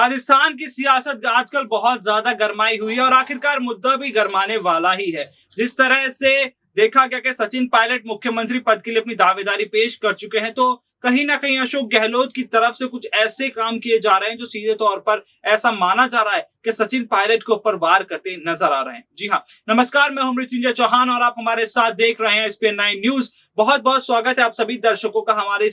राजस्थान की सियासत आजकल बहुत ज्यादा गरमाई हुई है और आखिरकार मुद्दा भी गरमाने वाला ही है। जिस तरह से देखा गया कि सचिन पायलट मुख्यमंत्री पद के लिए अपनी दावेदारी पेश कर चुके हैं, तो कहीं ना कहीं अशोक गहलोत की तरफ से कुछ ऐसे काम किए जा रहे हैं जो सीधे तौर पर ऐसा माना जा रहा है कि सचिन पायलट के ऊपर वार करते नजर आ रहे हैं। जी हाँ, नमस्कार, मैं हूं मृत्युंजय चौहान और आप हमारे साथ देख रहे हैं SPN 9 न्यूज। बहुत बहुत स्वागत है आप सभी दर्शकों का हमारे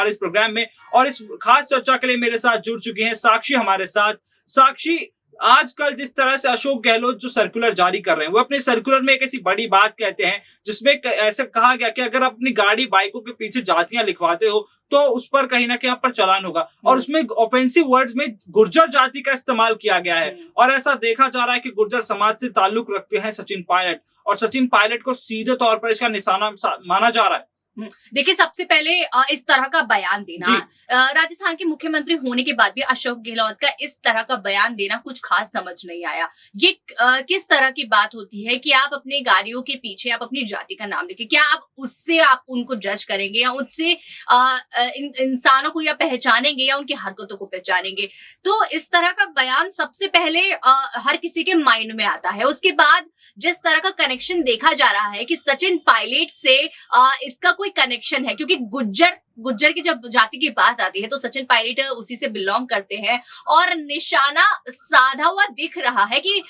इस प्रोग्राम में। और इस खास चर्चा के लिए मेरे साथ जुड़ चुकी हैं साक्षी हमारे साथ। साक्षी, आजकल जिस तरह से अशोक गहलोत जो सर्कुलर जारी कर रहे हैं, वो अपने सर्कुलर में एक ऐसी बड़ी बात कहते हैं जिसमें ऐसे कहा गया कि अगर अपनी गाड़ी बाइकों के पीछे जातियां लिखवाते हो तो उस पर कहीं ना कहीं आप पर चालान होगा। और उसमें ऑफेंसिव वर्ड्स में गुर्जर जाति का इस्तेमाल किया गया है और ऐसा देखा जा रहा है कि गुर्जर समाज से ताल्लुक रखते हैं सचिन पायलट, और सचिन पायलट को सीधे तौर पर इसका निशाना माना जा रहा है। देखिए, सबसे पहले इस तरह का बयान देना, राजस्थान के मुख्यमंत्री होने के बाद भी अशोक गहलोत का इस तरह का बयान देना कुछ खास समझ नहीं आया। ये किस तरह की बात होती है कि आप अपने गाड़ियों के पीछे आप अपनी जाति का नाम लिखें? क्या आप उससे आप उनको जज करेंगे या उससे इंसानों को या पहचानेंगे या उनकी हरकतों को पहचानेंगे? तो इस तरह का बयान सबसे पहले हर किसी के माइंड में आता है। उसके बाद जिस तरह का कनेक्शन देखा जा रहा है कि सचिन पायलट से इसका कोई कनेक्शन है, क्योंकि गुज्जर की जब जाति की बात आती है तो सचिन पायलट उसी से बिलोंग करते हैं और निशाना साधा हुआ दिख रहा है कि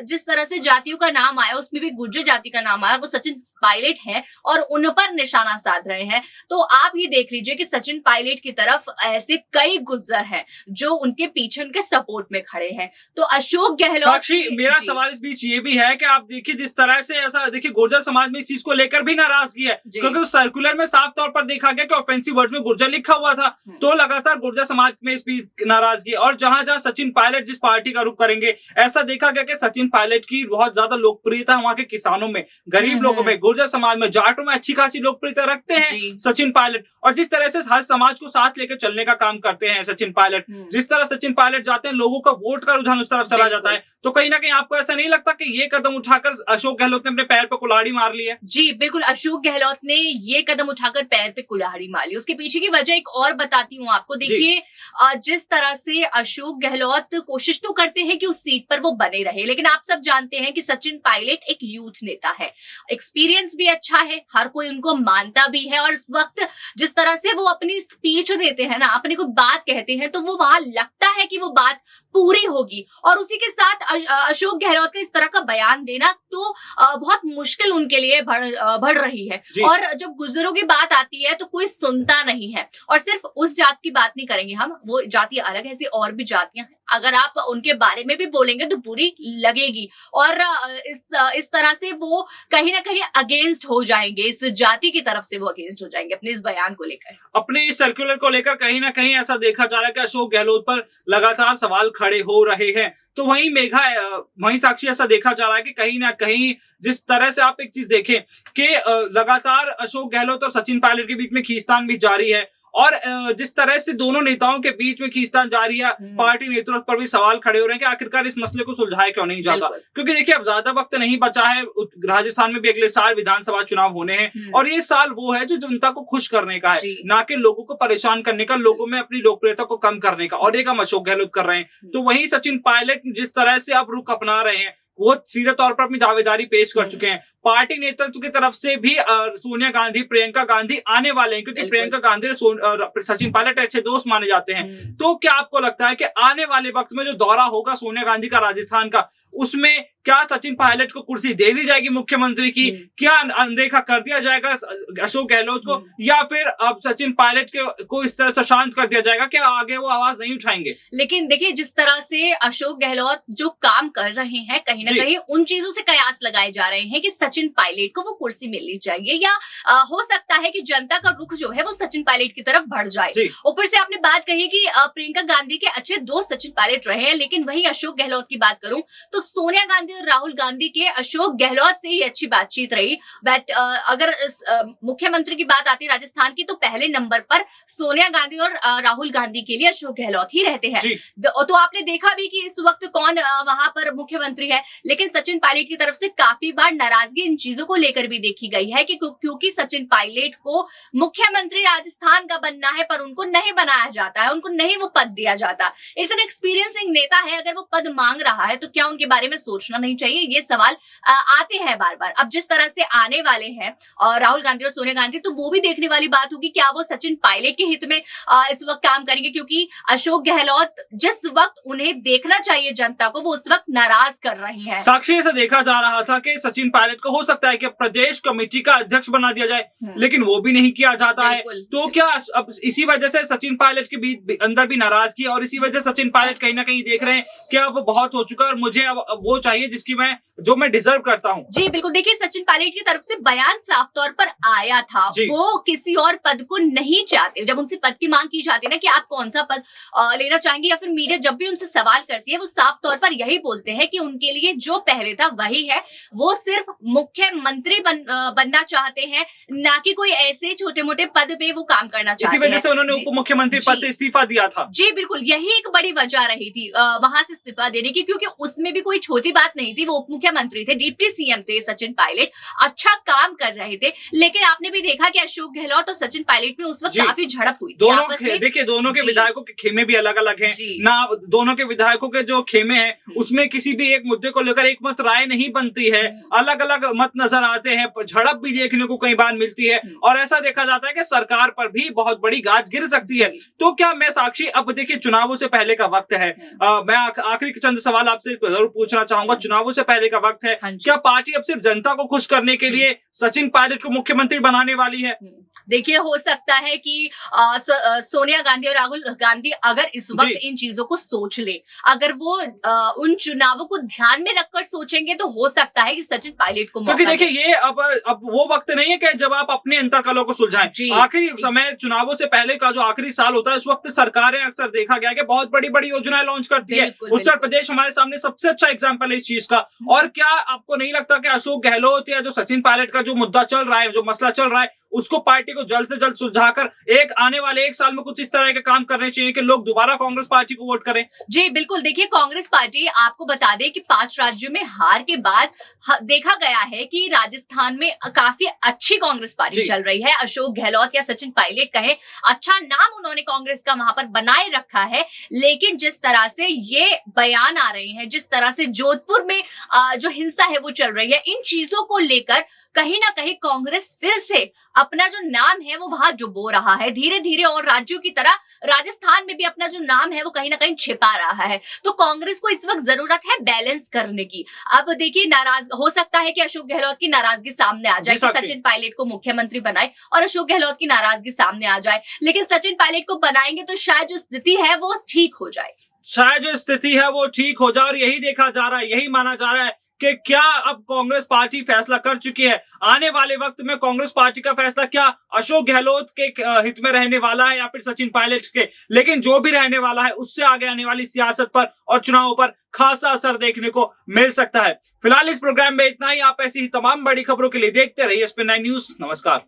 जिस तरह से जातियों का नाम आया उसमें भी गुज्जर जाति का नाम आया, वो सचिन पायलट हैं और उन पर निशाना साध रहे हैं। तो आप ये देख लीजिए कि सचिन पायलट की तरफ ऐसे कई गुज्जर हैं जो उनके पीछे उनके सपोर्ट में खड़े हैं। तो अशोक गहलोत, साक्षी, मेरा सवाल इस बीच ये भी है कि आप देखिए जिस तरह से ऐसा देखिए गुर्जर समाज में इस चीज को लेकर भी नाराजगी है, क्योंकि उस सर्कुलर में साफ तौर पर देखा गया कि ऑफेंसिव वर्ड्स में गुर्जर लिखा हुआ था, तो लगातार गुर्जर समाज में इस नाराजगी। और जहां जहां सचिन पायलट जिस पार्टी का रुख करेंगे, ऐसा देखा गया कि सचिन पायलट की बहुत ज्यादा लोकप्रियता वहां के किसानों में, गरीब लोगों में, गुर्जर समाज में, जाटों में अच्छी खासी लोकप्रियता रखते हैं सचिन पायलट। और जिस तरह से हर समाज को साथ लेकर चलने का काम करते हैं सचिन पायलट, जिस तरह सचिन पायलट जाते हैं लोगों का वोट का रुझान उस तरफ चला जाता है। तो कहीं ना कहीं आपको ऐसा नहीं लगता कि ये कदम उठाकर अशोक गहलोत ने अपने पैर पर कुल्हाड़ी मार ली है? जी बिल्कुल, अशोक गहलोत ने ये कदम उठाकर पैर पे कुल्हाड़ी मार ली। उसके पीछे की वजह एक और बताती हूँ आपको। देखिए, जिस तरह से अशोक गहलोत कोशिश तो करते हैं कि उस सीट पर वो बने रहे, लेकिन आप सब जानते हैं कि सचिन पायलट एक यूथ नेता है, एक्सपीरियंस भी अच्छा है, हर कोई उनको मानता भी है। और इस वक्त जिस तरह से वो अपनी स्पीच देते हैं ना, अपने को बात कहते हैं, तो वो वहां लगता है कि वो बात पूरी होगी। और उसी के साथ अशोक गहलोत का इस तरह का बयान देना तो बहुत मुश्किल उनके लिए बढ़ रही है। और जब गुज्जरों की बात आती है तो कोई सुनता नहीं है। और सिर्फ उस जात की बात नहीं करेंगे हम, वो जाति अलग है, ऐसी और भी जातियां हैं, अगर आप उनके बारे में भी बोलेंगे तो बुरी लगेगी। और इस तरह से वो कहीं ना कहीं अगेंस्ट हो जाएंगे, इस जाति की तरफ से वो अगेंस्ट हो जाएंगे अपने इस बयान को लेकर, अपने इस सर्कुलर को लेकर। कहीं ना कहीं ऐसा देखा जा रहा है कि अशोक गहलोत पर लगातार सवाल खड़े हो रहे हैं। तो वहीं साक्षी, ऐसा देखा जा रहा है कि कहीं ना कहीं जिस तरह से आप एक चीज देखें कि लगातार अशोक गहलोत और सचिन पायलट के बीच में खींचतान भी जारी है, और जिस तरह से दोनों नेताओं के बीच में खींचतान जारी है, पार्टी नेतृत्व पर भी सवाल खड़े हो रहे हैं कि आखिरकार इस मसले को सुलझाया क्यों नहीं जाता। क्योंकि देखिए, अब ज्यादा वक्त नहीं बचा है, राजस्थान में भी अगले साल विधानसभा चुनाव होने हैं, और ये साल वो है जो जनता को खुश करने का है, ना कि लोगों को परेशान करने का, लोगों में अपनी लोकप्रियता को कम करने का। और एक हम अशोक गहलोत कर रहे हैं। तो वहीं सचिन पायलट जिस तरह से अब रुख अपना रहे हैं, वो सीधे तौर पर अपनी दावेदारी पेश कर चुके हैं। पार्टी नेतृत्व की तरफ से भी सोनिया गांधी, प्रियंका गांधी आने वाले हैं, क्योंकि प्रियंका गांधी और सचिन पायलट अच्छे दोस्त माने जाते हैं। तो क्या आपको लगता है कि आने वाले वक्त में जो दौरा होगा सोनिया गांधी का राजस्थान का, उसमें क्या सचिन पायलट को कुर्सी दे दी जाएगी मुख्यमंत्री की? क्या अनदेखा कर दिया जाएगा अशोक गहलोत को, या फिर अब सचिन पायलट को इस तरह से शांत कर दिया जाएगा कि आगे वो आवाज नहीं उठाएंगे? लेकिन देखिए, जिस तरह से अशोक गहलोत जो काम कर रहे हैं, कहीं ना कहीं उन चीजों से कयास लगाए जा रहे हैं कि सचिन पायलट को वो कुर्सी मिलनी चाहिए, या हो सकता है कि जनता का रुख जो है वो सचिन पायलट की तरफ बढ़ जाए। ऊपर से आपने बात कही कि प्रियंका गांधी के अच्छे दोस्त सचिन पायलट रहे हैं, लेकिन वही अशोक गहलोत की बात करूं तो सोनिया गांधी और राहुल गांधी के अशोक गहलोत से ही अच्छी बातचीत रही। बट अगर मुख्यमंत्री की बात आती है राजस्थान की, तो पहले नंबर पर सोनिया गांधी और राहुल गांधी के लिए अशोक गहलोत ही रहते हैं। तो आपने देखा भी कि इस वक्त कौन वहां पर मुख्यमंत्री है, लेकिन सचिन पायलट की तरफ से काफी बार नाराजगी इन चीजों को लेकर भी देखी गई है कि क्योंकि सचिन पायलट को मुख्यमंत्री राजस्थान का बनना है पर उनको नहीं बनाया जाता है, उनको नहीं वो पद दिया जाता। इतना एक्सपीरियंसिंग नेता है, अगर वो पद मांग रहा है तो क्या उनके बारे में सोचना नहीं चाहिए? ये सवाल आते हैं बार बार। अब जिस तरह से आने वाले हैं और राहुल गांधी और सोनिया गांधी, तो वो भी देखने वाली बात होगी क्या वो सचिन पायलट के हित में इस वक्त काम करेंगे, क्योंकि अशोक गहलोत जिस वक्त उन्हें देखना चाहिए जनता को, वो उस वक्त नाराज कर रही है। साक्षी, ऐसा देखा जा रहा था कि सचिन पायलट को हो सकता है कि प्रदेश कमेटी का अध्यक्ष बना दिया जाए, लेकिन वो भी नहीं किया जाता है। तो क्या अब इसी वजह से सचिन पायलट के बीच अंदर भी नाराजगी, और इसी वजह से सचिन पायलट कहीं ना कहीं देख रहे हैं कि अब बहुत हो चुका है और मुझे अब वो चाहिए जिसकी जो मैं डिजर्व करता हूँ। जी बिल्कुल, देखिए सचिन पायलट की तरफ से बयान साफ तौर पर आया था, वो किसी और पद को नहीं चाहते। जब उनसे पद की मांग की जाती है ना कि आप कौन सा पद लेना चाहेंगे, या फिर मीडिया जब भी उनसे सवाल करती है, वो साफ तौर पर यही बोलते हैं कि उनके लिए जो पहले था वही है, वो सिर्फ मुख्यमंत्री बनना चाहते हैं, ना कि कोई ऐसे छोटे मोटे पद पे वो काम करना चाहते हैं। इसी वजह से उन्होंने उप मुख्यमंत्री पद से इस्तीफा दिया था। जी बिल्कुल, यही एक बड़ी वजह रही थी वहां से इस्तीफा देने की, क्योंकि उसमें भी कोई छोटी बात नहीं थी। वो उप मुख्यमंत्री थे, डिप्टी सीएम थे सचिन पायलट, अच्छा काम कर रहे थे। लेकिन आपने भी देखा कि अशोक गहलोत और सचिन पायलट में उस वक्त काफी झड़प हुई। देखिए दोनों के विधायकों के खेमे भी अलग अलग हैं ना, दोनों के विधायकों के जो खेमे हैं उसमें किसी भी एक मुद्दे को लेकर एक मत राय नहीं बनती है, अलग अलग मत नजर आते हैं, झड़प भी देखने को कई बार मिलती है, और ऐसा देखा जाता है कि सरकार पर भी बहुत बड़ी गाज गिर सकती है। तो क्या मैं साक्षी, अब देखिए चुनावों से पहले का वक्त है, मैं आखिरी चंद सवाल आपसे जरूर पूछना चाहूंगा। चुनावों से पहले का वक्त है, क्या पार्टी अब सिर्फ जनता को खुश करने के लिए सचिन पायलट को मुख्यमंत्री बनाने वाली है? देखिए, हो सकता है कि सोनिया गांधी और राहुल गांधी अगर इस वक्त इन चीजों को सोच ले, अगर वो उन चुनावों को ध्यान में रखकर सोचेंगे, तो हो सकता है कि सचिन पायलट को मौका क्योंकि देखिए ये अब वो वक्त नहीं है कि जब आप अपने अंतर्कलों को सुलझाएं। आखिरी समय चुनावों से पहले का जो आखिरी साल होता है, उस वक्त सरकारें अक्सर देखा गया कि बहुत बड़ी बड़ी योजनाएं लॉन्च करती है। उत्तर प्रदेश हमारे सामने सबसे अच्छा एग्जाम्पल है इस चीज का। और क्या आपको नहीं लगता कि अशोक गहलोत या जो सचिन पायलट का जो मुद्दा चल रहा है, जो मसला चल रहा है, उसको पार्टी को जल्द से जल्द सुलझाकर आने वाले एक साल में कुछ इस तरह के काम करने चाहिए कि लोग दोबारा कांग्रेस पार्टी को वोट करें? जी बिल्कुल, देखिए कांग्रेस पार्टी, आपको बता दें कि 5 राज्यों में हार के बाद देखा गया है कि राजस्थान में काफी अच्छी कांग्रेस पार्टी चल रही है। अशोक गहलोत या सचिन पायलट कहे, अच्छा नाम उन्होंने कांग्रेस का वहां पर बनाए रखा है। लेकिन जिस तरह से ये बयान आ रहे हैं, जिस तरह से जोधपुर में जो हिंसा है वो चल रही है, इन चीजों को लेकर कहीं ना कहीं कांग्रेस फिर से अपना जो नाम है वो वहां डुबो रहा है धीरे धीरे, और राज्यों की तरह राजस्थान में भी अपना जो नाम है वो कहीं ना कहीं छिपा रहा है। तो कांग्रेस को इस वक्त जरूरत है बैलेंस करने की। अब देखिए, नाराज हो सकता है कि अशोक गहलोत की नाराजगी सामने आ जाए कि सचिन पायलट को मुख्यमंत्री बनाए, और अशोक गहलोत की नाराजगी सामने आ जाए, लेकिन सचिन पायलट को बनाएंगे तो शायद जो स्थिति है वो ठीक हो जाए, शायद जो स्थिति है वो ठीक हो जाए। और यही देखा जा रहा है, यही माना जा रहा है कि क्या अब कांग्रेस पार्टी फैसला कर चुकी है। आने वाले वक्त में कांग्रेस पार्टी का फैसला क्या अशोक गहलोत के हित में रहने वाला है या फिर सचिन पायलट के, लेकिन जो भी रहने वाला है उससे आगे आने वाली सियासत पर और चुनावों पर खासा असर देखने को मिल सकता है। फिलहाल इस प्रोग्राम में इतना ही। आप ऐसी ही तमाम बड़ी खबरों के लिए देखते रहिए SPN9 न्यूज। नमस्कार।